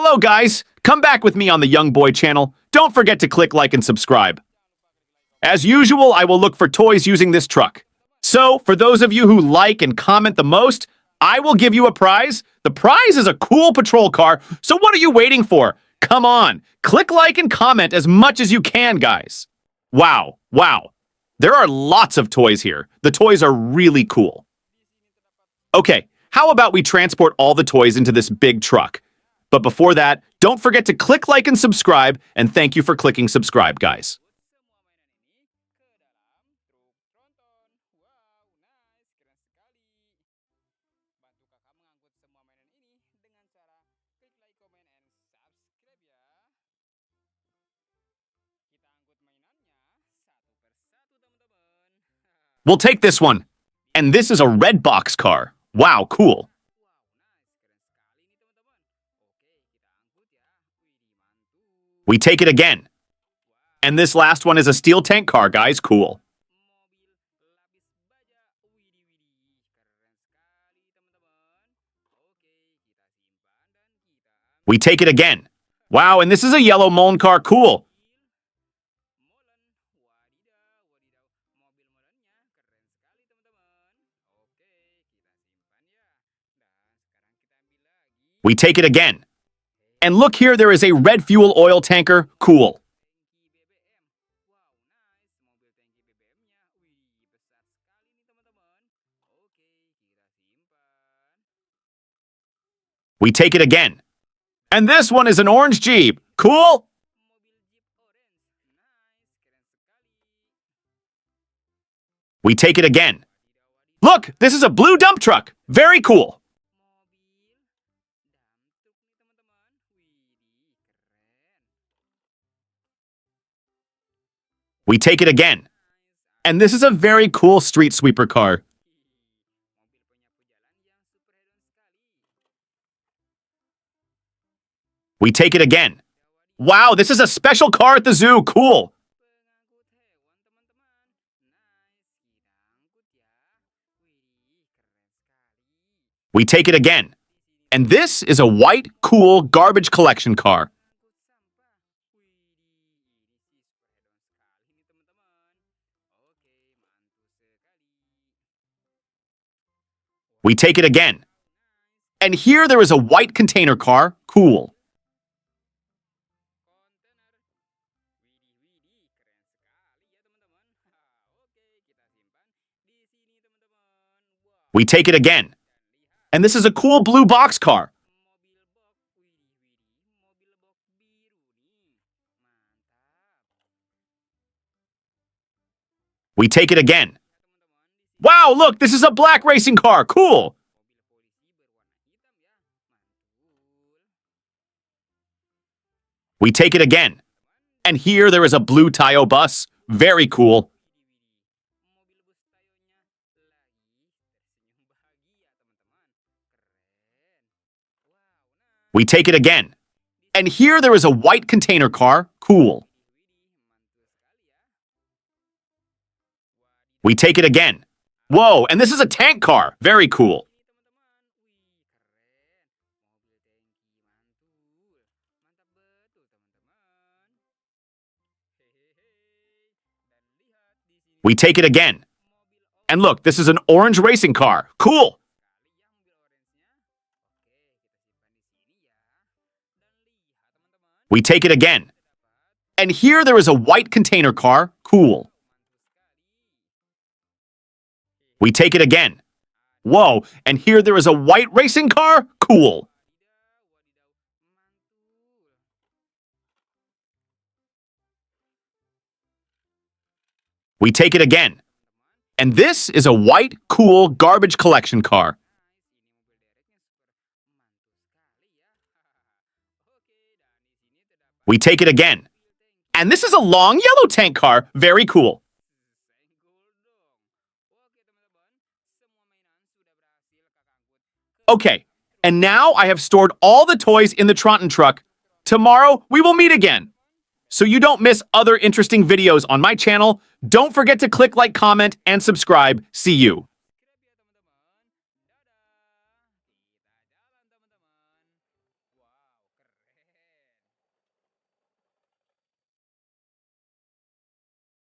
Hello guys, come back with me on the Young Boy channel. Don't forget to click like and subscribe. As usual, I will look for toys using this truck. So, for those of you who like and comment the most, I will give you a prize. The prize is a cool patrol car, so what are you waiting for? Come on, click like and comment as much as you can, guys. Wow. There are lots of toys here. The toys are really cool. Okay, how about we transport all the toys into this big truck? But before that, don't forget to click like and subscribe, and thank you for clicking subscribe, guys. We'll take this one. And this is a red box car. Wow, cool. We take it again. And this last one is a steel tank car, guys. Cool. We take it again. Wow, and this is a yellow Mullen car. Cool. We take it again. And look here, there is a red fuel oil tanker. Cool. We take it again. And this one is an orange Jeep. Cool. We take it again. Look, this is a blue dump truck. Very cool. We take it again. And this is a very cool street sweeper car. We take it again. Wow, this is a special car at the zoo. Cool. We take it again. And this is a white, cool garbage collection car. We take it again. And here there is a white container car. Cool. We take it again. And this is a cool blue box car. We take it again. Wow, look, this is a black racing car. Cool. We take it again. And here there is a blue Tayo bus. Very cool. We take it again. And here there is a white container car. Cool. We take it again. Whoa, and this is a tank car. Very cool. We take it again. And look, this is an orange racing car. Cool. We take it again. And here there is a white container car. Cool. We take it again. Whoa, and here there is a white racing car. Cool. We take it again. And this is a white, cool garbage collection car. We take it again. And this is a long yellow tank car. Very cool. Okay, and now I have stored all the toys in the Tronton truck. Tomorrow, we will meet again. So you don't miss other interesting videos on my channel, don't forget to click like, comment, and subscribe. See you.